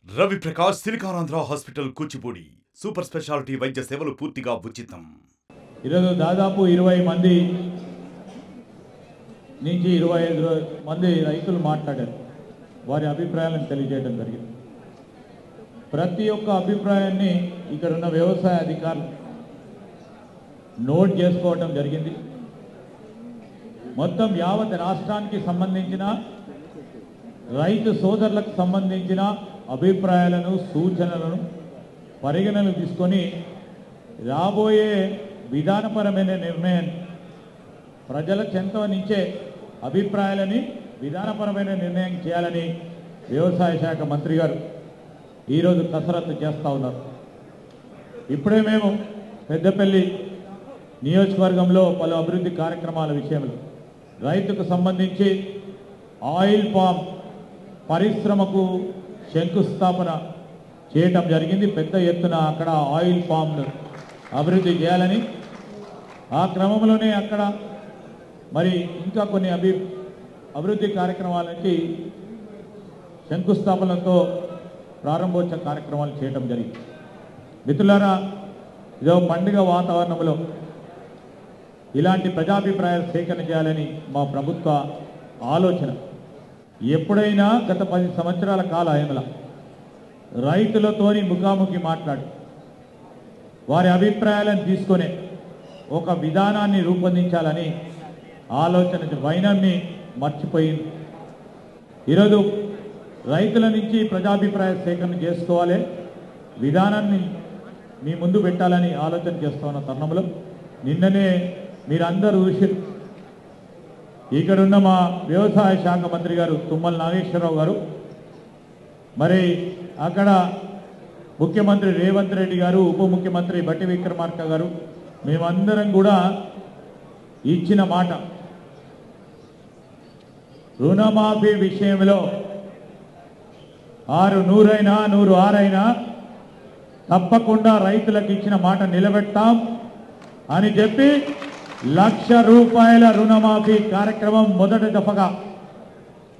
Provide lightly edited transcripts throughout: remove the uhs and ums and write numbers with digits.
Ravi Prakash Siliconandhra hospital Kuchipudi super speciality వైద్య సేవలు పూర్తిగా ఉచితం. ఈరోజు దాదాపు 20 మంది నుంచి 25 మంది రైతులు మాట్లాడారు. వారి అభిప్రాయాలను తెలియజేయడం జరిగింది. ప్రతి ఒక్క అభిప్రాయాన్ని ఇక్కడ ఉన్న వ్యవసాయ అధికారులు నోట్ చేసుకోవడం జరిగింది. మొత్తం యావత్ రాష్ట్రానికి సంబంధించిన రైతు సోదరులకు సంబంధించిన అభిప్రాయాలను సూచనలను పరిగణనలు తీసుకొని రాబోయే విధానపరమైన నిర్ణయం ప్రజల చెంత నుంచే అభిప్రాయాలని విధానపరమైన నిర్ణయం చేయాలని వ్యవసాయ శాఖ మంత్రి గారు ఈరోజు కసరత్తు చేస్తూ ఉన్నారు. ఇప్పుడే మేము పెద్దపల్లి నియోజకవర్గంలో పలు అభివృద్ధి కార్యక్రమాల విషయంలో రైతుకు సంబంధించి ఆయిల్ పామ్ పరిశ్రమకు శంకుస్థాపన చేయటం జరిగింది. పెద్ద ఎత్తున అక్కడ ఆయిల్ పామ్ను అభివృద్ధి చేయాలని, ఆ క్రమంలోనే అక్కడ మరి ఇంకా కొన్ని అభివృద్ధి కార్యక్రమాలకి శంకుస్థాపనతో ప్రారంభోత్సవ కార్యక్రమాలు చేయటం జరిగింది. మిత్రులారా, ఇదో పండుగ వాతావరణంలో ఇలాంటి ప్రజాభిప్రాయాలు సేకరణ చేయాలని మా ప్రభుత్వ ఆలోచన. ఎప్పుడైనా గత 10 సంవత్సరాల కాలంలో రైతులతోని ముఖాముఖి మాట్లాడి వారి అభిప్రాయాలను తీసుకొని ఒక విధానాన్ని రూపొందించాలని ఆలోచన వైనాన్ని మర్చిపోయింది. ఈరోజు రైతుల నుంచి ప్రజాభిప్రాయ సేకరణ చేసుకోవాలి, విధానాన్ని మీ ముందు పెట్టాలని ఆలోచన చేస్తూ ఉన్న తరుణంలో నిన్ననే మీరందరూ చూసారు. ఇక్కడున్న మా వ్యవసాయ శాఖ మంత్రి గారు తుమ్మల నాగేశ్వరరావు గారు, మరి అక్కడ ముఖ్యమంత్రి రేవంత్ రెడ్డి గారు, ఉప ముఖ్యమంత్రి బట్టి విక్రమార్క గారు, మేమందరం కూడా ఇచ్చిన మాట రుణమాఫీ విషయంలో 100 అయినా 106 అయినా తప్పకుండా రైతులకు ఇచ్చిన మాట నిలబెడతాం అని చెప్పి ₹1,00,000 రుణమాఫీ కార్యక్రమం మొదటి దఫగా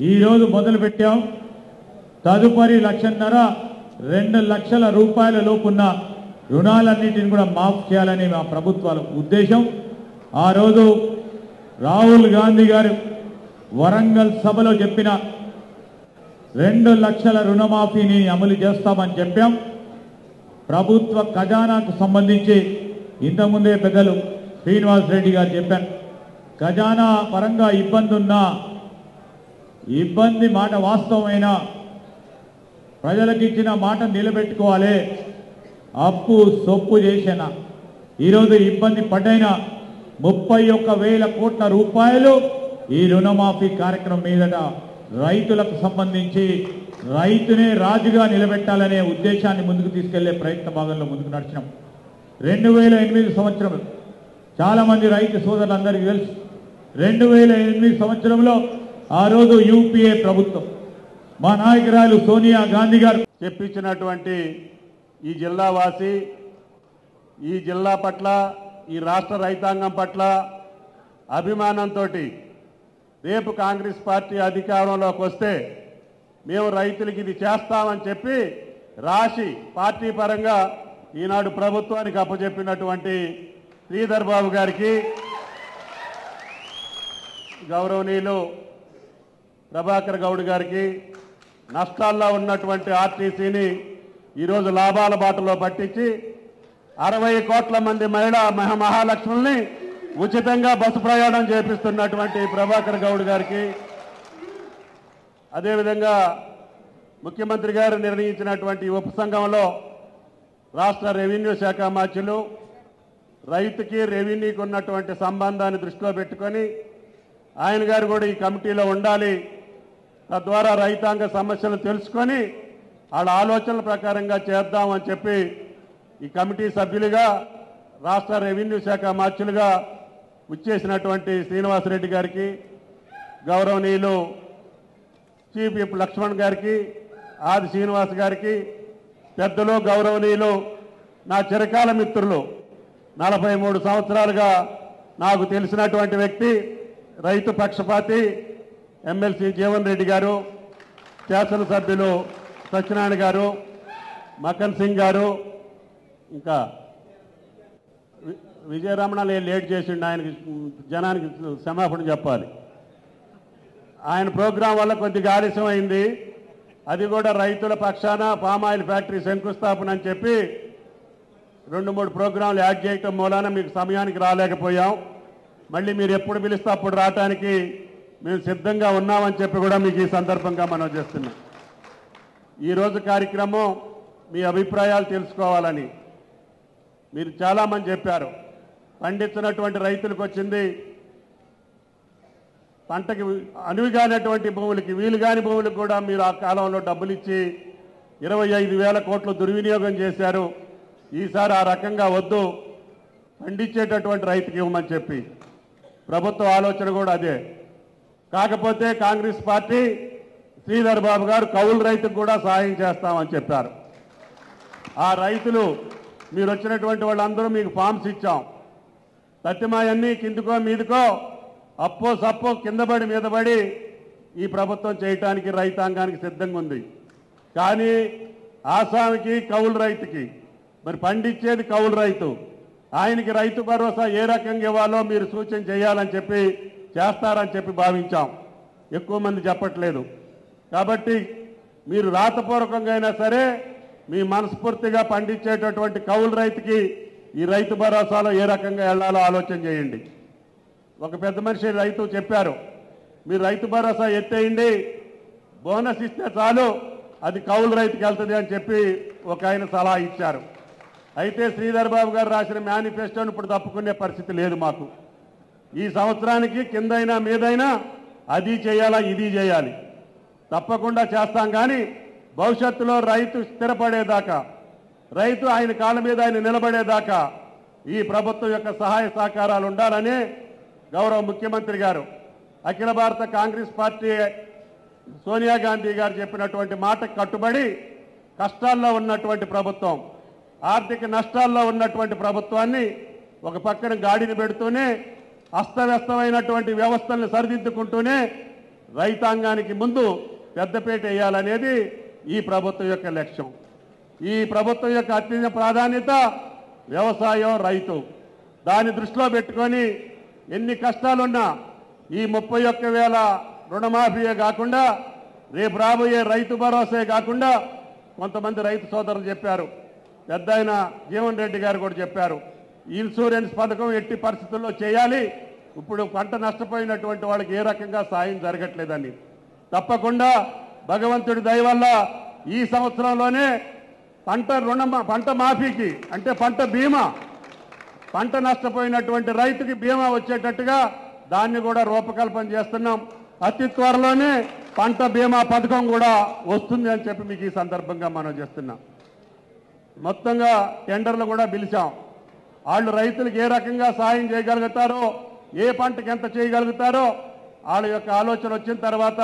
ఈరోజు మొదలుపెట్టాం. తదుపరి 1,50,000 2 లక్షల రూపాయల లోపున్న రుణాలన్నింటిని కూడా మాఫ్ చేయాలని మా ప్రభుత్వాల ఉద్దేశం. ఆ రోజు రాహుల్ గాంధీ గారు వరంగల్ సభలో చెప్పిన 2 లక్షల రుణమాఫీని అమలు చేస్తామని చెప్పాం. ప్రభుత్వ ఖజానాకు సంబంధించి ఇంతకుముందే పెద్దలు శ్రీనివాస్ రెడ్డి గారు చెప్పారు, ఖజానా పరంగా ఇబ్బంది ఉన్నా, ఇబ్బంది మాట వాస్తవమైన ప్రజలకు ఇచ్చిన మాట నిలబెట్టుకోవాలి. అప్పు సొప్పు చేసిన ఈరోజు ఇబ్బంది పడ్డైనా 31,000 కోట్ల రూపాయలు ఈ రుణమాఫీ కార్యక్రమం మీదట రైతులకు సంబంధించి రైతునే రాజుగా నిలబెట్టాలనే ఉద్దేశాన్ని ముందుకు తీసుకెళ్లే ప్రయత్న భాగంలో ముందుకు నడిచినాం. 2008 సంవత్సరం చాలా మంది రైతు సోదరులందరికీ తెలుసు. 2008 సంవత్సరంలో ఆ రోజు యూపీఏ ప్రభుత్వం మా నాయకురాలు సోనియా గాంధీ గారు చెప్పించినటువంటి ఈ జిల్లా వాసి, ఈ జిల్లా పట్ల, ఈ రాష్ట్ర రైతాంగం పట్ల అభిమానంతో రేపు కాంగ్రెస్ పార్టీ అధికారంలోకి వస్తే మేము రైతులకి ఇది చేస్తామని చెప్పి రాసి పార్టీ పరంగా ఈనాడు ప్రభుత్వానికి అప్పచెప్పినటువంటి శ్రీధర్ బాబు గారికి, గౌరవనీయులు ప్రభాకర్ గౌడ్ గారికి, నష్టాల్లో ఉన్నటువంటి ఆర్టీసీని ఈరోజు లాభాల బాటలో పట్టించి 60 కోట్ల మంది మహాలక్ష్ముల్ని ఉచితంగా బస్సు ప్రయాణం చేపిస్తున్నటువంటి ప్రభాకర్ గౌడ్ గారికి, అదేవిధంగా ముఖ్యమంత్రి గారు నిర్ణయించినటువంటి ఉపసంఘంలో రాష్ట్ర రెవెన్యూ శాఖ మంత్రులు రైతుకి రెవెన్యూకి ఉన్నటువంటి సంబంధాన్ని దృష్టిలో పెట్టుకొని ఆయన గారు కూడా ఈ కమిటీలో ఉండాలి, తద్వారా రైతాంగ సమస్యలు తెలుసుకొని వాళ్ళ ఆలోచనల ప్రకారంగా చేద్దామని చెప్పి ఈ కమిటీ సభ్యులుగా రాష్ట్ర రెవెన్యూ శాఖ మంత్రులుగా వచ్చేసినటువంటి శ్రీనివాసరెడ్డి గారికి, గౌరవనీయులు చీఫ్ విప్ లక్ష్మణ్ గారికి, ఆది శ్రీనివాస్ గారికి, పెద్దలు గౌరవనీయులు నా చిరకాల మిత్రులు 43 సంవత్సరాలుగా నాకు తెలిసినటువంటి వ్యక్తి రైతు పక్షపాతి ఎమ్మెల్సీ జీవన్ రెడ్డి గారు, శాసనసభ్యులు సత్యనారాయణ గారు, మకన్ సింగ్ గారు, ఇంకా విజయరమణ లేట్ చేసిండు. ఆయనకి జనానికి క్షమాపణ చెప్పాలి. ఆయన ప్రోగ్రాం వల్ల కొద్దిగా ఆలస్యం అయింది. అది కూడా రైతుల పక్షాన పామాయిల్ ఫ్యాక్టరీ శంకుస్థాపన అని చెప్పి 2-3 ప్రోగ్రాంలు యాడ్ చేయటం మూలాన మీకు సమయానికి రాలేకపోయాం. మళ్ళీ మీరు ఎప్పుడు పిలిస్తే అప్పుడు రావడానికి మేము సిద్ధంగా ఉన్నామని చెప్పి కూడా మీకు ఈ సందర్భంగా మనం చేస్తున్నాం. ఈరోజు కార్యక్రమం మీ అభిప్రాయాలు తెలుసుకోవాలని మీరు చాలామంది చెప్పారు. పండించినటువంటి రైతులకు వచ్చింది, పంటకి అనువుగానటువంటి భూములకి, వీలుగాని భూములకు కూడా మీరు ఆ కాలంలో డబ్బులు ఇచ్చి 25,000 కోట్లు దుర్వినియోగం చేశారు. ఈసారి ఆ రకంగా వద్దు, పండించేటటువంటి రైతుకి ఇవ్వమని చెప్పి ప్రభుత్వ ఆలోచన కూడా అదే. కాకపోతే కాంగ్రెస్ పార్టీ శ్రీధర్ బాబు గారు కౌలు రైతుకు కూడా సహాయం చేస్తామని చెప్పారు. ఆ రైతులు మీరు వచ్చినటువంటి వాళ్ళందరూ మీకు ఫామ్స్ ఇచ్చాం. తత్తిమాయన్నీ కిందకో మీదకో అప్పో సప్పో కింద పడి మీద పడి ఈ ప్రభుత్వం చేయటానికి రైతాంగానికి సిద్ధంగా ఉంది. కానీ ఆసామికి కౌలు రైతుకి మరి పండించేది కౌలు రైతు, ఆయనకి రైతు భరోసా ఏ రకంగా ఇవ్వాలో మీరు సూచన చేయాలని చెప్పి చేస్తారని చెప్పి భావించాం. ఎక్కువ మంది చెప్పట్లేదు. కాబట్టి మీరు రాతపూర్వకంగా అయినా సరే మీ మనస్ఫూర్తిగా పండించేటటువంటి కౌలు రైతుకి ఈ రైతు భరోసాలో ఏ రకంగా వెళ్లాలో ఆలోచన చేయండి. ఒక పెద్ద మనిషి రైతు చెప్పారు, మీరు రైతు భరోసా ఎత్తేయండి, బోనస్ ఇస్తే చాలు, అది కౌలు రైతుకి వెళ్తుంది అని చెప్పి ఒక ఆయన సలహా ఇచ్చారు. అయితే శ్రీధర్ బాబు గారు రాసిన మేనిఫెస్టోను ఇప్పుడు తప్పుకునే పరిస్థితి లేదు మాకు. ఈ సంవత్సరానికి కిందైనా మీదైనా అది చేయాలా ఇది చేయాలి, తప్పకుండా చేస్తాం. కానీ భవిష్యత్తులో రైతు స్థిరపడేదాకా, రైతు ఆయన కాళ్ళ మీద ఆయన నిలబడేదాకా ఈ ప్రభుత్వం యొక్క సహాయ సహకారాలు ఉండాలని గౌరవ ముఖ్యమంత్రి గారు, అఖిల భారత కాంగ్రెస్ పార్టీ సోనియా గాంధీ గారు చెప్పినటువంటి మాటకు కట్టుబడి కష్టాల్లో ఉన్నటువంటి ప్రభుత్వం, ఆర్థిక నష్టాల్లో ఉన్నటువంటి ప్రభుత్వాన్ని ఒక పక్కన గాడిని పెడుతూనే అస్తవ్యస్తమైనటువంటి వ్యవస్థల్ని సరిదిద్దుకుంటూనే రైతాంగానికి ముందు పెద్దపీట వేయాలనేది ఈ ప్రభుత్వం యొక్క లక్ష్యం. ఈ ప్రభుత్వం యొక్క అత్యంత ప్రాధాన్యత వ్యవసాయం, రైతు. దాన్ని దృష్టిలో పెట్టుకొని ఎన్ని కష్టాలున్నా ఈ 31,000 రుణమాఫీయే కాకుండా రేపు రాబోయే రైతు భరోసే కాకుండా కొంతమంది రైతు సోదరులు చెప్పారు, పెద్ద ఆయన జీవన్ రెడ్డి గారు కూడా చెప్పారు, ఇన్సూరెన్స్ పథకం ఎట్టి పరిస్థితుల్లో చేయాలి, ఇప్పుడు పంట నష్టపోయినటువంటి వాళ్ళకి ఏ రకంగా సాయం జరగట్లేదని. తప్పకుండా భగవంతుడి దయ వల్ల ఈ సంవత్సరంలోనే పంట మాఫీకి అంటే పంట బీమా, పంట నష్టపోయినటువంటి రైతుకి బీమా వచ్చేటట్టుగా దాన్ని కూడా రూపకల్పన చేస్తున్నాం. అతి త్వరలోనే పంట బీమా పథకం కూడా వస్తుంది అని చెప్పి మీకు ఈ సందర్భంగా మనం చేస్తున్నాం. మొత్తంగా టెండర్లు కూడా పిలిచాం. వాళ్ళు రైతులకు ఏ రకంగా సాయం చేయగలుగుతారో, ఏ పంటకి ఎంత చేయగలుగుతారో వాళ్ళ యొక్క ఆలోచన వచ్చిన తర్వాత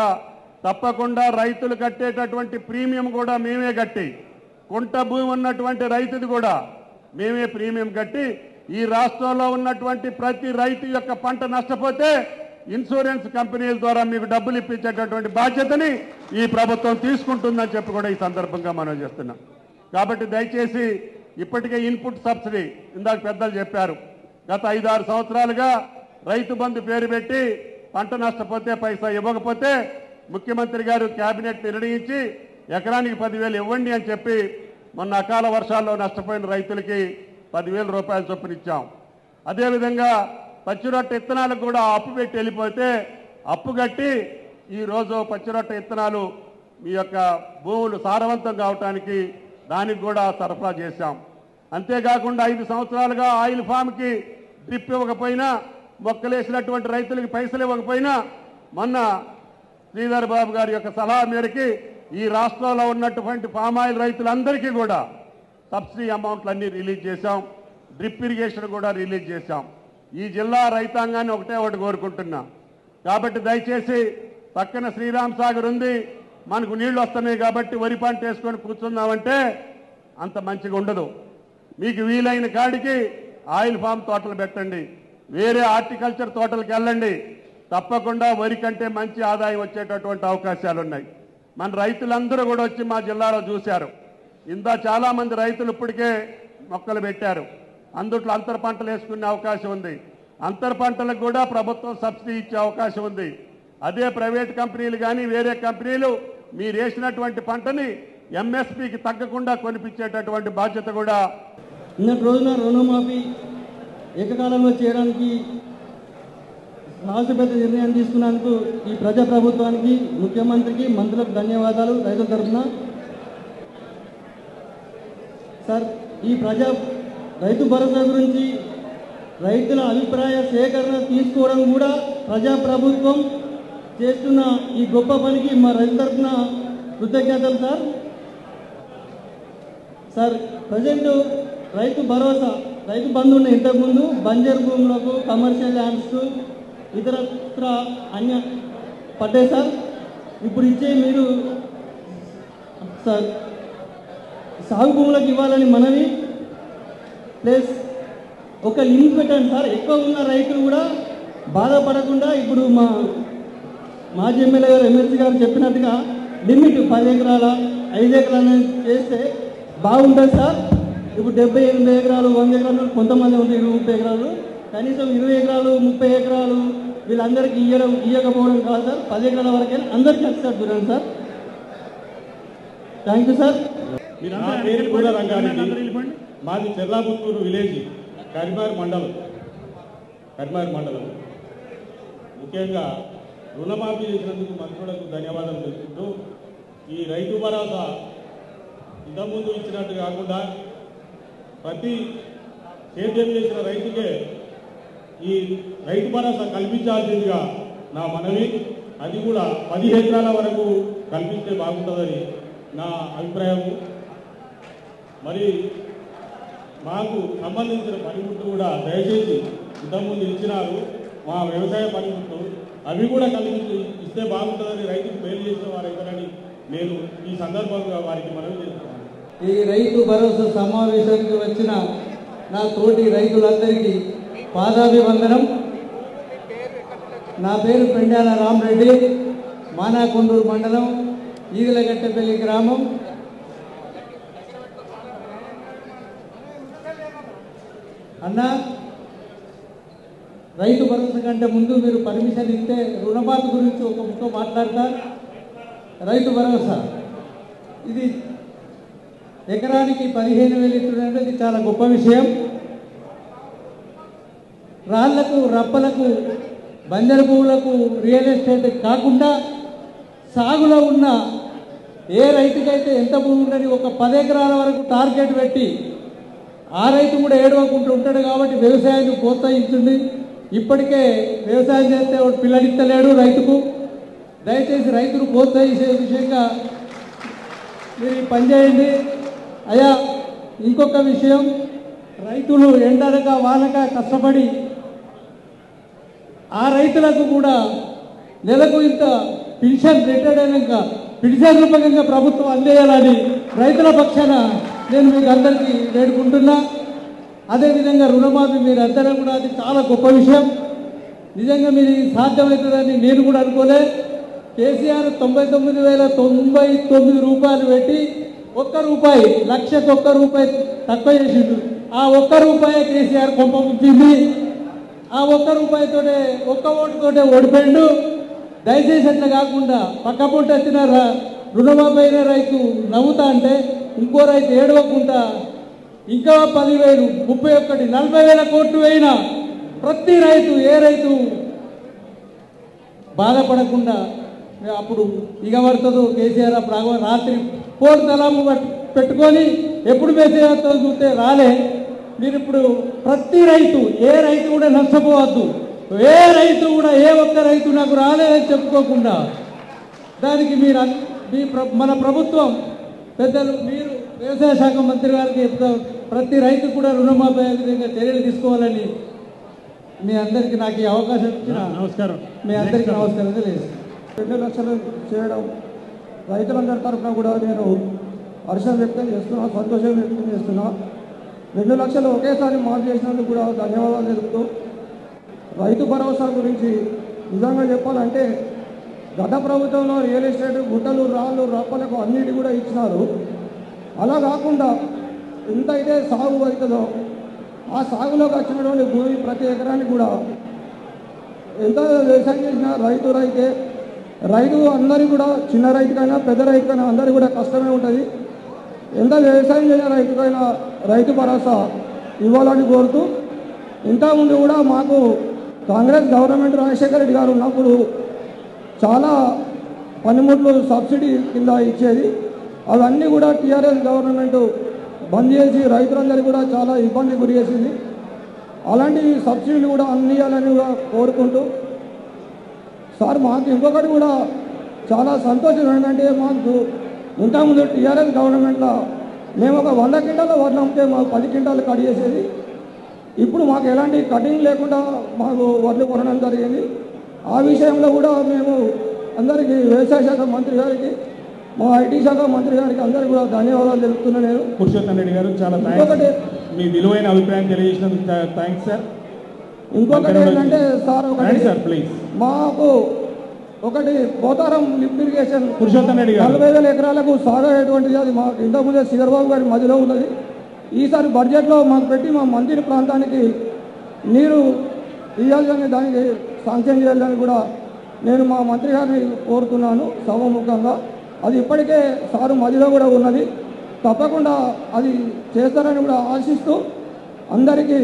తప్పకుండా రైతులు కట్టేటటువంటి ప్రీమియం కూడా మేమే కట్టి, కుంట భూమి ఉన్నటువంటి రైతుది కూడా మేమే ప్రీమియం కట్టి ఈ రాష్ట్రంలో ఉన్నటువంటి ప్రతి రైతు యొక్క పంట నష్టపోతే ఇన్సూరెన్స్ కంపెనీల ద్వారా మీకు డబ్బులు ఇప్పించేటటువంటి బాధ్యతని ఈ ప్రభుత్వం తీసుకుంటుందని చెప్పి కూడా ఈ సందర్భంగా మనం చేస్తున్నాం. కాబట్టి దయచేసి ఇప్పటికే ఇన్పుట్ సబ్సిడీ ఇందాక పెద్దలు చెప్పారు, గత 5-6 సంవత్సరాలుగా రైతు బంధు పేరు పెట్టి పంట నష్టపోతే పైసా ఇవ్వకపోతే ముఖ్యమంత్రి గారు కేబినెట్ నిర్ణయించి ఎకరానికి 10,000 ఇవ్వండి అని చెప్పి మొన్న అకాల వర్షాల్లో నష్టపోయిన రైతులకి 10,000 రూపాయల చొప్పున ఇచ్చాం. అదేవిధంగా పచ్చిరొట్ట ఇత్తనాలకు కూడా అప్పు పెట్టి వెళ్ళిపోతే అప్పు కట్టి ఈరోజు పచ్చిరొట్ట ఇత్తనాలు మీ యొక్క భూములు సారవంతం కావటానికి దానికి కూడా సరఫరా చేశాం. అంతేకాకుండా 5 సంవత్సరాలుగా ఆయిల్ ఫామ్కి డ్రిప్ ఇవ్వకపోయినా, మొక్కలేసినటువంటి రైతులకి పైసలు ఇవ్వకపోయినా మొన్న శ్రీధర్ బాబు గారి యొక్క సలహా మేరకి ఈ రాష్ట్రంలో ఉన్నటువంటి పామాయిల్ రైతులందరికీ కూడా సబ్సిడీ అమౌంట్లు అన్నీ రిలీజ్ చేశాం. డ్రిప్ ఇరిగేషన్ కూడా రిలీజ్ చేశాం. ఈ జిల్లా రైతాంగాన్ని ఒకటి కోరుకుంటున్నా. కాబట్టి దయచేసి పక్కన శ్రీరామ్ సాగర్ ఉంది, మనకు నీళ్లు వస్తున్నాయి కాబట్టి వరి పంట వేసుకొని కూర్చున్నామంటే అంత మంచిగా ఉండదు. మీకు వీలైన కాడికి ఆయిల్ ఫామ్ తోటలు పెట్టండి, వేరే హార్టికల్చర్ తోటలకు వెళ్ళండి. తప్పకుండా వరి కంటే మంచి ఆదాయం వచ్చేటటువంటి అవకాశాలు ఉన్నాయి. మన రైతులందరూ కూడా వచ్చి మా జిల్లాలో చూశారు. ఇందా చాలామంది రైతులు ఇప్పటికే మొక్కలు పెట్టారు. అందుట్లో అంతర పంటలు వేసుకునే అవకాశం ఉంది. అంతర పంటలకు కూడా ప్రభుత్వం సబ్సిడీ ఇచ్చే అవకాశం ఉంది. అదే ప్రైవేట్ కంపెనీలు కానీ వేరే కంపెనీలు మీరు వేసినటువంటి పంటని ఎంఎస్పీకి తగ్గకుండా కొనిపించేటటువంటి బాధ్యత కూడా నిన్నటి రోజున రుణమాఫీ ఏకకాలంలో చేయడానికి సాహసపెద్ద నిర్ణయం తీసుకున్నందుకు ఈ ప్రజాప్రభుత్వానికి, ముఖ్యమంత్రికి, మంత్రులకు ధన్యవాదాలు రైతుల తరఫున. సార్, ఈ రైతు భరోసా గురించి రైతుల అభిప్రాయ సేకరణ తీసుకోవడం కూడా ప్రజాప్రభుత్వం చేస్తున్న ఈ గొప్ప పనికి మా రైతు తరఫున కృతజ్ఞతలు sir. Sir, present Rythu Bharosa, Rythu Bandhu ఉన్న ఇంతకుముందు బంజర్ భూములకు, కమర్షియల్ ల్యాండ్స్కు, ఇతరత్ర అన్య పడ్డాయి సార్. ఇప్పుడు ఇచ్చే మీరు సార్ సాగు భూములకు ఇవ్వాలని మనవి, ప్లస్ ఒక లిమిట్ పెట్టండి సార్. ఎక్కువ ఉన్న రైతులు కూడా బాధపడకుండా ఇప్పుడు మాజీ ఎమ్మెల్యే గారు, ఎమ్మెల్సీ గారు చెప్పినట్టుగా లిమిట్ 10 ఎకరాల 5 ఎకరాలు చేస్తే బాగుంటుంది సార్. ఇప్పుడు 70, 80 ఎకరాలు, 100 ఎకరాలు, కొంతమంది ఉంటాయి 30 ఎకరాలు, కనీసం 20 ఎకరాలు, 30 ఎకరాలు వీళ్ళందరికీ ఇవ్వకపోవడం కాదు సార్. 10 ఎకరాల వరకే అందరికీ వచ్చారు చూడండి సార్. Thank you sir. నా పేరు కూడా రంగారెడ్డి, మాది చెర్లాపుత్తూరు విలేజ్, కరీంనగర్ మండలం. ముఖ్యంగా రుణమాఫీ చేసినందుకు మంత్రులకు ధన్యవాదాలు తెలుపుతూ, ఈ రైతు భరోసా ఇంతకుముందు ఇచ్చినట్టు కాకుండా ప్రతి సేద్యం చేసిన రైతుకే ఈ రైతు భరోసా కల్పించాల్సిందిగా నా మనవి. అది కూడా 10 ఎకరాల వరకు కల్పిస్తే బాగుంటుందని నా అభిప్రాయం. మరి మాకు సంబంధించిన పనిముట్లు కూడా దయచేసి ఇంతకుముందు ఇచ్చినారు, మా వ్యవసాయ పనిముట్లు అవి కూడా కల్పించి ఇస్తే బాగుంటుందని, రైతుకు మేలు చేసిన వారైతారని నేను ఈ సందర్భంగా వారికి మనవి చేస్తున్నాను. ఈ రైతు భరోసా సమావేశానికి వచ్చిన నా తోటి రైతులందరికీ పాదాభివందనం. నా పేరు పెండాల రామరెడ్డి, మానాకొండూరు మండలం, ఈగలగట్టపల్లి గ్రామం. అన్న, రైతు భరోసా కంటే ముందు మీరు పర్మిషన్ ఇస్తే రుణమాఫీ గురించి ఒక ముక్క మాట్లాడతా. రైతు భరోసా ఇది ఎకరానికి 15,000 ఇస్తుందంటే ఇది చాలా గొప్ప విషయం. రాళ్లకు, రప్పలకు, బంజరు భూములకు, రియల్ ఎస్టేట్ కాకుండా సాగులో ఉన్న ఏ రైతుకైతే ఎంత భూమి ఉందని ఒక 10 ఎకరాల వరకు టార్గెట్ పెట్టి ఆ రైతు కూడా ఏడవకుండా ఉంటాడు కాబట్టి వ్యవసాయాన్ని ప్రోత్సహిస్తుంది. ఇప్పటికే వ్యవసాయం చేస్తే పిల్లనిస్తలేడు రైతుకు. దయచేసి రైతును ప్రోత్సహించే విషయంగా మీరు పనిచేయండి. అయ్యా, ఇంకొక విషయం, రైతులు ఎండనక వానక కష్టపడి ఆ రైతులకు కూడా నెలకు ఇంత పెన్షన్ రిటైర్డ్ అయినాక పెన్షన్ రూపకంగా ప్రభుత్వం అందేయాలని రైతుల పక్షాన నేను మీకు అందరికీ వేడుకుంటున్నా. అదేవిధంగా రుణమాఫీ మీరు అందరూ కూడా, అది చాలా గొప్ప విషయం. నిజంగా మీరు సాధ్యమవుతుందని నేను కూడా అనుకోలే. కేసీఆర్ 99,099 రూపాయలు పెట్టి ₹1, లక్షకు ₹1 తక్కువ చేసిండు. ఆ ₹1 కేసీఆర్ కొంప ముచ్చింది. ఆ ₹1తోటే, ఒక్క ఓటుతోటే ఓడిపోయిండు. దయచేసి అట్లా కాకుండా పక్క పూట వచ్చిన రుణమాఫీ అయిన రైతు నవ్వుతా అంటే ఇంకో రైతు ఏడవకుండా ఇంకా 10,000, 31, 40,000 కోట్లు అయినా ప్రతి రైతు, ఏ రైతు బాధపడకుండా అప్పుడు పడుతుందో కేసీఆర్ అప్పుడు రాత్రి 4 తలాము పెట్టుకొని ఎప్పుడు మెసేజ్ చూస్తే రాలే. మీరు ఇప్పుడు ప్రతి రైతు, ఏ రైతు కూడా నష్టపోవద్దు. ఏ రైతు కూడా, ఏ ఒక్క రైతు నాకు రాలేదని చెప్పుకోకుండా దానికి మీరు మన ప్రభుత్వం పెద్దలు, మీరు వ్యవసాయ శాఖ మంత్రి గారికి ప్రతి రైతు కూడా రుణమాఫీ అయ్యే విధంగా చర్యలు తీసుకోవాలని మీ అందరికీ నాకు ఈ అవకాశం ఇచ్చిన నమస్కారం. మీ అందరికీ నమస్కారం తెలియదు. 2 లక్షలు చేయడం రైతులందరి తరఫున కూడా నేను హర్షం వ్యక్తం చేస్తున్నా, సంతోషం వ్యక్తం చేస్తున్నా. 2 లక్షలు ఒకేసారి మాఫ్ చేసినందుకు కూడా ధన్యవాదాలు తెలుపుతూ, రైతు భరోసా గురించి నిజంగా చెప్పాలంటే గత ప్రభుత్వంలో రియల్ ఎస్టేట్ గుట్టలు రాళ్ళు రప్పలకు అన్నిటి కూడా ఇచ్చినారు. అలా కాకుండా ఎంతైతే సాగు అవుతుందో ఆ సాగులోకి వచ్చినటువంటి భూమి ప్రతి ఎకరానికి కూడా ఎంత వ్యవసాయం చేసినా రైతు అందరికీ కూడా చిన్న రైతుకైనా పెద్ద రైతుకైనా అందరికీ కూడా కష్టమే ఉంటుంది. ఎంత వ్యవసాయం చేసిన రైతుకైనా రైతు భరోసా ఇవ్వాలని కోరుతూ, ఇంతకుముందు కూడా మాకు కాంగ్రెస్ గవర్నమెంట్ రాజశేఖర రెడ్డి గారు ఉన్నప్పుడు చాలా పనిముట్లు సబ్సిడీ కింద ఇచ్చేది. అవన్నీ కూడా టీఆర్ఎస్ గవర్నమెంట్ బంద్ చేసి రైతులందరికీ కూడా చాలా ఇబ్బంది గురి చేసింది. అలాంటి సబ్సిడీలు కూడా అందియాలని కూడా కోరుకుంటూ, సార్ మాకు ఇంకొకటి కూడా చాలా సంతోషం ఏంటంటే, మాకు ఇంతకుముందు టీఆర్ఎస్ గవర్నమెంట్లో మేము ఒక 100 క్వింటాల వడ్లు అమ్మితే మాకు 10 క్వింటాలు కట్ చేసేది. ఇప్పుడు మాకు ఎలాంటి కటింగ్ లేకుండా మాకు వడ్లు కొనడం జరిగింది. ఆ విషయంలో కూడా మేము అందరికీ వ్యవసాయ శాఖ మంత్రి గారికి, మా ఐటీ శాఖ మంత్రి గారికి అందరికీ కూడా ధన్యవాదాలు తెలుపుతున్నాను. నేను పురుషోత్తం రెడ్డి గారు చాలా థ్యాంక్స్, మీ విలువైన అభిప్రాయం తెలియజేసినందుకు థ్యాంక్స్ సార్. ఇంకొకటి ఏంటంటే సార్, ఒకటి సార్ ప్లీజ్, మాకు ఒకటి పోతారం లిఫ్ట్ ఇరిగేషన్ పురుషోత్తం రెడ్డి గారు 40,000 ఎకరాలకు సాగు అయ్యేటువంటిది, అది మాకు ఇంతకుముందే శ్రీధర్బాబు గారి మధ్యలో ఉన్నది. ఈసారి బడ్జెట్లో మాకు పెట్టి మా మంత్రి ప్రాంతానికి నీరు ఇవ్వాలని, దానికి శాంక్షన్ చేయాలని కూడా నేను మా మంత్రి గారిని కోరుతున్నాను సభాముఖంగా. అది ఇప్పటికే సారు మధ్యలో కూడా ఉన్నది, తప్పకుండా అది చేస్తారని కూడా ఆశిస్తూ అందరికీ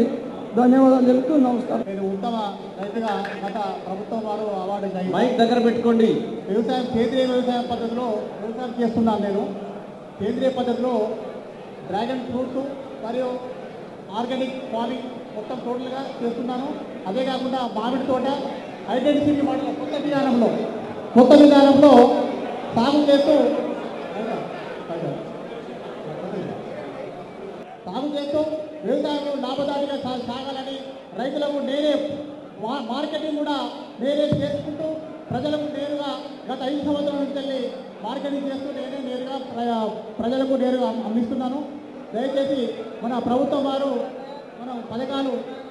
ధన్యవాదాలు తెలుపుతూ నమస్కారం. నేను ఉత్తమ రైతుగా గత ప్రభుత్వం వారు అవార్డు మైక్ దగ్గర పెట్టుకోండి. సేంద్రీయ వ్యవసాయం పద్ధతిలో వ్యవసాయం చేస్తున్నాను. నేను సేంద్రీయ పద్ధతిలో డ్రాగన్ ఫ్రూట్ మరియు ఆర్గానిక్ ఫార్మింగ్ మొత్తం టోటల్గా చేస్తున్నాను. అదే కాకుండా మామిడి తోట ఐడెంటిటీ మోడల్ కొత్త విధానంలో సాగు చేస్తూ వ్యవసాయంలో లాభదారిగా సాగాలని, రైతులకు నేనే మార్కెటింగ్ కూడా నేనే చేసుకుంటూ ప్రజలకు నేరుగా గత 5 సంవత్సరాల నుంచి వెళ్ళి మార్కెటింగ్ చేస్తూ నేనే నేరుగా ప్రజలకు నేరుగా అందిస్తున్నాను. దయచేసి మన ప్రభుత్వం వారు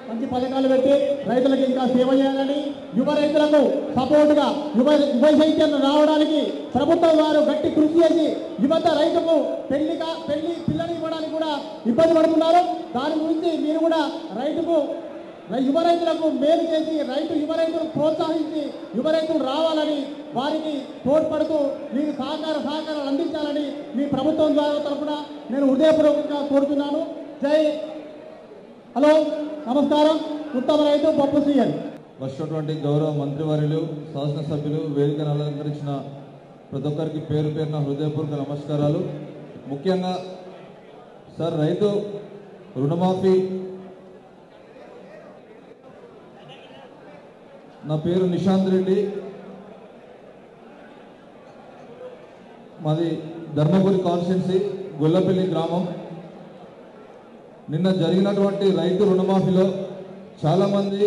మంచి పథకాలు పెట్టి రైతులకు ఇంకా సేవ చేయాలని, యువ రైతులకు సపోర్టుగా యువ చైతన్యం రావడానికి ప్రభుత్వం వారు గట్టి కృషి చేసి యువత రైతుకు పిల్లని ఇవ్వడానికి కూడా ఇబ్బంది పడుతున్నారు. దాని గురించి మీరు కూడా యువ రైతులకు మేలు చేసి యువ రైతులను ప్రోత్సహించి యువ రైతులు రావాలని, వారికి తోడ్పడుతూ మీకు సహకారాలు అందించాలని మీ ప్రభుత్వం ద్వారా తరఫున నేను హృదయపూర్వకంగా కోరుతున్నాను. హలో, నమస్కారం. ఉత్తమ రైతు పప్పు సీఎం. వచ్చినటువంటి గౌరవ మంత్రివర్యులు, శాసనసభ్యులు, వేదికను అలంకరించిన ప్రతి ఒక్కరికి పేరు పేరున హృదయపూర్వక నమస్కారాలు. ముఖ్యంగా సార్, రైతు రుణమాఫీ, నా పేరు నిశాంత్ రెడ్డి, మాది ధర్మపురి కాన్స్టిట్యున్సీ, గొల్లపల్లి గ్రామం. నిన్న జరిగినటువంటి రైతు రుణమాఫీలో చాలామంది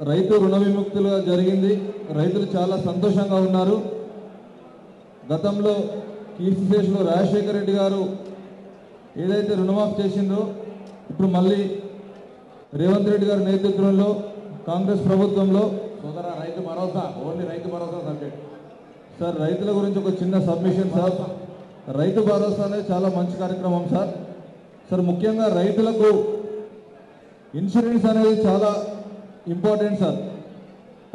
రైతు రుణ విముక్తులుగా జరిగింది. రైతులు చాలా సంతోషంగా ఉన్నారు. గతంలో కీర్తిశేషులు రాజశేఖర రెడ్డి గారు ఏదైతే రుణమాఫీ చేసిందో, ఇప్పుడు మళ్ళీ రేవంత్ రెడ్డి గారి నేతృత్వంలో కాంగ్రెస్ ప్రభుత్వంలో Rythu Bharosa, only Rythu Bharosa subject sir. రైతుల గురించి ఒక చిన్న సబ్మిషన్ సార్. రైతు భరోసా అనేది చాలా మంచి కార్యక్రమం సార్. ముఖ్యంగా రైతులకు ఇన్సూరెన్స్ అనేది చాలా ఇంపార్టెంట్ సార్.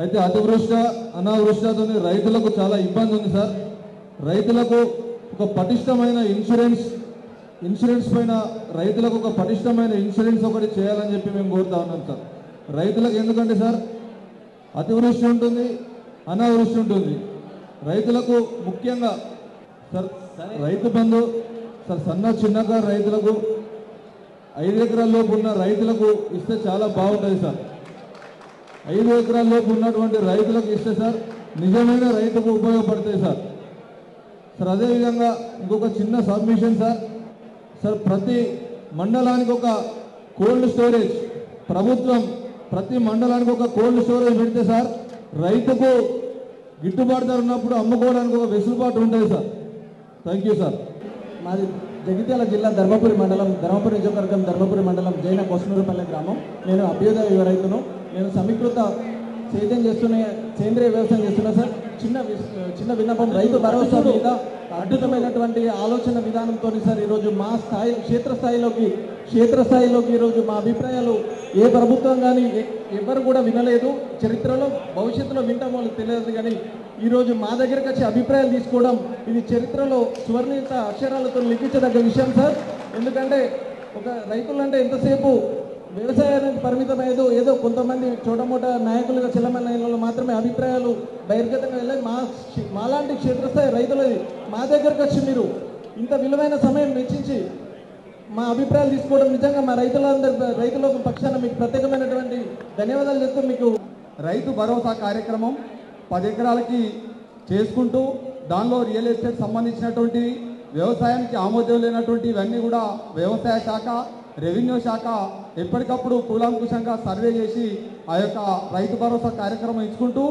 అయితే అతివృష్ట అనావృష్టతో రైతులకు చాలా ఇబ్బంది ఉంది సార్. రైతులకు ఒక పటిష్టమైన ఇన్సూరెన్స్ పైన రైతులకు ఒక పటిష్టమైన ఇన్సూరెన్స్ ఒకటి చేయాలని చెప్పి మేము కోరుతా ఉన్నాం సార్. రైతులకు ఎందుకంటే సార్, అతివృష్టి ఉంటుంది, అనావృష్టి ఉంటుంది. రైతులకు ముఖ్యంగా సార్ రైతు బంధు సార్, చిన్నకారు రైతులకు 5 ఎకరాల లోపు ఉన్న రైతులకు ఇస్తే చాలా బాగుంటుంది సార్. 5 ఎకరాల లోపు ఉన్నటువంటి రైతులకు ఇస్తే సార్ నిజమైన రైతుకు ఉపయోగపడతాయి సార్. అదేవిధంగా ఇంకొక చిన్న సబ్మిషన్ సార్. ప్రతి మండలానికి ఒక కోల్డ్ స్టోరేజ్, ప్రభుత్వం ప్రతి మండలానికి ఒక కోల్డ్ స్టోరేజ్ పెడితే సార్ రైతుకు గిట్టుబాటు ధర ఉన్నప్పుడు అమ్ముకోవడానికి ఒక వెసులుబాటు ఉంటుంది సార్. Thank you sir. మాది జగిత్యాల జిల్లా ధర్మపురి మండలం, ధర్మపురి నియోజకవర్గం, ధర్మపురి మండలం, జైన కోసనూరుపల్లి గ్రామం. నేను అభ్యుదయ యువ రైతును. నేను సమీకృత సేంద్రియ వ్యవసాయం చేస్తున్నా సార్. చిన్న విన్నపం, రైతు భరోసా మీద అద్భుతమైనటువంటి ఆలోచన విధానంతో సార్ ఈరోజు మా క్షేత్రస్థాయిలోకి ఈరోజు మా అభిప్రాయాలు ఏ ప్రభుత్వం కానీ ఎవరు కూడా వినలేదు. చరిత్రలో భవిష్యత్తులో వింటాం వాళ్ళకి తెలియదు, కానీ ఈరోజు మా దగ్గరకు వచ్చి అభిప్రాయాలు తీసుకోవడం ఇది చరిత్రలో సువర్ణిత అక్షరాలతో లిఖించదగ్గ విషయం సార్. ఎందుకంటే ఒక రైతులంటే ఎంతసేపు వ్యవసాయానికి పరిమితమయ్యేదో ఏదో కొంతమంది చోటమోట నాయకులుగా చెల్లమన్న మాత్రమే అభిప్రాయాలు బహిర్గతంగా వెళ్ళాయి. మాలాంటి క్షేత్రస్థాయి రైతులది మా దగ్గరకు వచ్చి మీరు ఇంత విలువైన సమయం వెచ్చించి మా అభిప్రాయాలు తీసుకోవడం నిజంగా మా రైతుల పక్షాన మీకు ప్రత్యేకమైనటువంటి ధన్యవాదాలు చెప్తూ, మీకు రైతు భరోసా కార్యక్రమం 10 ఎకరాలకి చేసుకుంటూ దానిలో రియల్ ఎస్టేట్ సంబంధించినటువంటి వ్యవసాయానికి ఆమోదం లేనటువంటి ఇవన్నీ కూడా వ్యవసాయ శాఖ, రెవెన్యూ శాఖ ఎప్పటికప్పుడు కూలంకుషంగా సర్వే చేసి ఆ యొక్క రైతు భరోసా కార్యక్రమం ఇచ్చుకుంటూ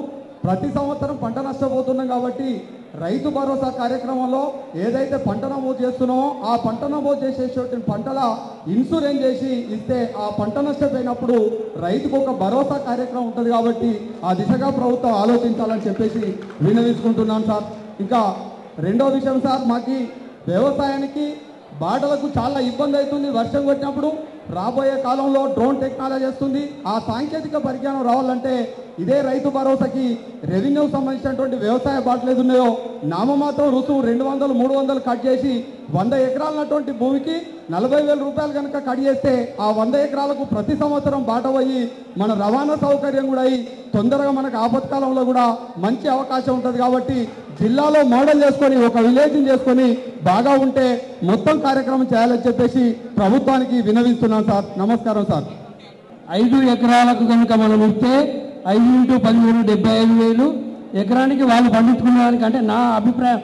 ప్రతి సంవత్సరం పంట నష్టపోతున్నాం కాబట్టి రైతు భరోసా కార్యక్రమంలో ఏదైతే పంట నమోదు చేస్తున్నామో ఆ పంట నమోదు చేసేటువంటి పంటల ఇన్సూరెన్స్ చేసి ఇస్తే ఆ పంట నష్టపోయినప్పుడు రైతుకు ఒక భరోసా కార్యక్రమం ఉంటుంది కాబట్టి ఆ దిశగా ప్రభుత్వం ఆలోచించాలని చెప్పేసి విన్నవించుకుంటున్నాం సార్. ఇంకా రెండో విషయం సార్, మాకు వ్యవసాయానికి బాటలకు చాలా ఇబ్బంది అవుతుంది. వర్షం కొట్టినప్పుడు రాబోయే కాలంలో డ్రోన్ టెక్నాలజీ వస్తుంది. ఆ సాంకేతిక పరిజ్ఞానం రావాలంటే ఇదే రైతు భరోసాకి రెవెన్యూకి సంబంధించినటువంటి వ్యవసాయ బాటలు ఏది ఉన్నాయో నామమాత్రం రుసుము 200, 300 కట్ చేసి 100 ఎకరాలన్నటువంటి భూమికి 40,000 రూపాయలు కనుక కట్ చేస్తే ఆ 100 ఎకరాలకు ప్రతి సంవత్సరం బాట పోయి మన రవాణా సౌకర్యం కూడా అయ్యి తొందరగా మనకు ఆపత్కాలంలో కూడా మంచి అవకాశం ఉంటుంది. కాబట్టి జిల్లాలో మోడల్ చేసుకొని ఒక విలేజ్ని చేసుకొని బాగా ఉంటే మొత్తం కార్యక్రమం చేయాలని చెప్పేసి ప్రభుత్వానికి విన్నవిస్తున్నాం సార్. నమస్కారం సార్. 5 ఎకరాలకు కనుక మనం ఇస్తే 5 × 13 75,000 ఎకరానికి వాళ్ళు పండించుకునే దానికంటే నా అభిప్రాయం,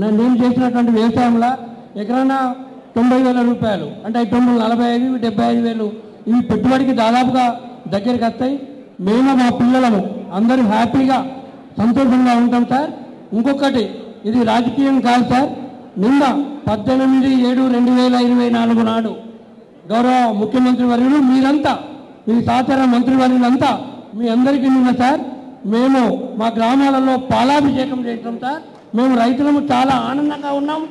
నేను చేసినటువంటి వ్యవసాయంలో ఎకరాన 90,000 రూపాయలు అంటే 45,000, 75,000 ఇవి పెట్టుబడికి దాదాపుగా దగ్గరికి వస్తాయి. మేము మా పిల్లలము అందరూ హ్యాపీగా సంతోషంగా ఉంటాం సార్. ఇంకొకటి, ఇది రాజకీయం కాదు సార్. నిన్న 18/7/2024 నాడు గౌరవ ముఖ్యమంత్రి వర్యులు మీరంతా, మీ సహచర మంత్రివర్యులంతా మీ అందరికీ నిన్న సార్ మేము మా గ్రామాలలో పాలాభిషేకం చేస్తాం సార్. మేము రైతులము చాలా ఆనందంగా ఉన్నాం.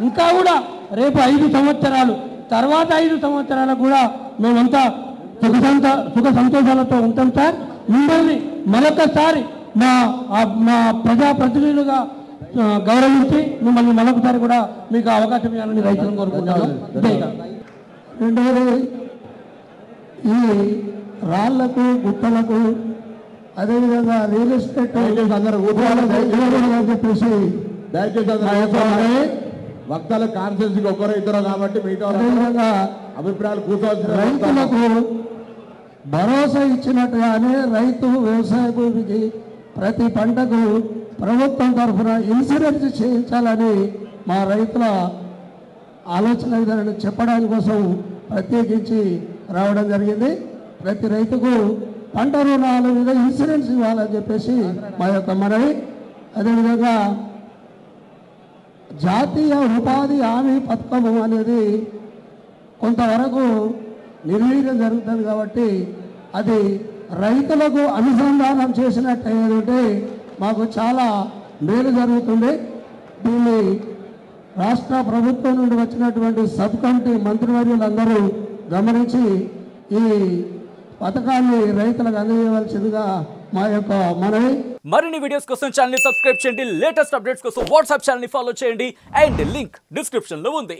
ఇంకా కూడా రేపు 5 సంవత్సరాలు తర్వాత 5 సంవత్సరాలకు కూడా మేమంతా సుఖ సంతోషాలతో ఉంటాం సార్. మిమ్మల్ని మరొకసారి మా ప్రజాప్రతినిధులుగా గౌరవించి మిమ్మల్ని మరొకసారి కూడా మీకు అవకాశం ఇవ్వాలని రైతులను కోరుకుంటున్నాను. రెండవది, ఈ రాళ్లకు గుట్టలకు అదేవిధంగా రియల్ ఎస్టేట్ చెప్పేసి వక్తలు కాన్ఫరెన్స్కి ఒకరు ఇద్దరు కాబట్టి మిగతా అభిప్రాయాలు కూర్చోవలసిన రైతులకు భరోసా ఇచ్చినట్టుగానే రైతు వ్యవసాయ భూమికి ప్రతి పంటకు ప్రభుత్వం తరఫున ఇన్సూరెన్స్ చేయించాలని మా రైతుల ఆలోచన విధానాన్ని చెప్పడానికి కోసం ప్రత్యేకించి రావడం జరిగింది. ప్రతి రైతుకు పంట రుణాల మీద ఇన్సూరెన్స్ ఇవ్వాలని చెప్పేసి మా యొక్క మనవి. అదేవిధంగా జాతీయ ఉపాధి హామీ పథకం అనేది కొంతవరకు నిర్వీర్యం జరుగుతుంది కాబట్టి అది రైతులకు అనుసంధానం చేసినట్టు ఏదంటే మాకు చాలా మేలు జరుగుతుంది. దీన్ని రాష్ట్ర ప్రభుత్వం నుండి వచ్చినటువంటి సబ్ కమిటీ మంత్రివర్యులందరూ గమనించి ఈ పథకాన్ని రైతులకు అందజేయవలసిందిగా మా యొక్క మనవి. మరిన్ని వీడియోస్ కోసం ఛానల్ ని సబ్స్క్రైబ్ చేయండి. లేటెస్ట్ అప్డేట్స్ కోసం వాట్సాప్ ఛానల్ ని ఫాలో చేయండి. అండ్ లింక్ డిస్క్రిప్షన్ లో ఉంది.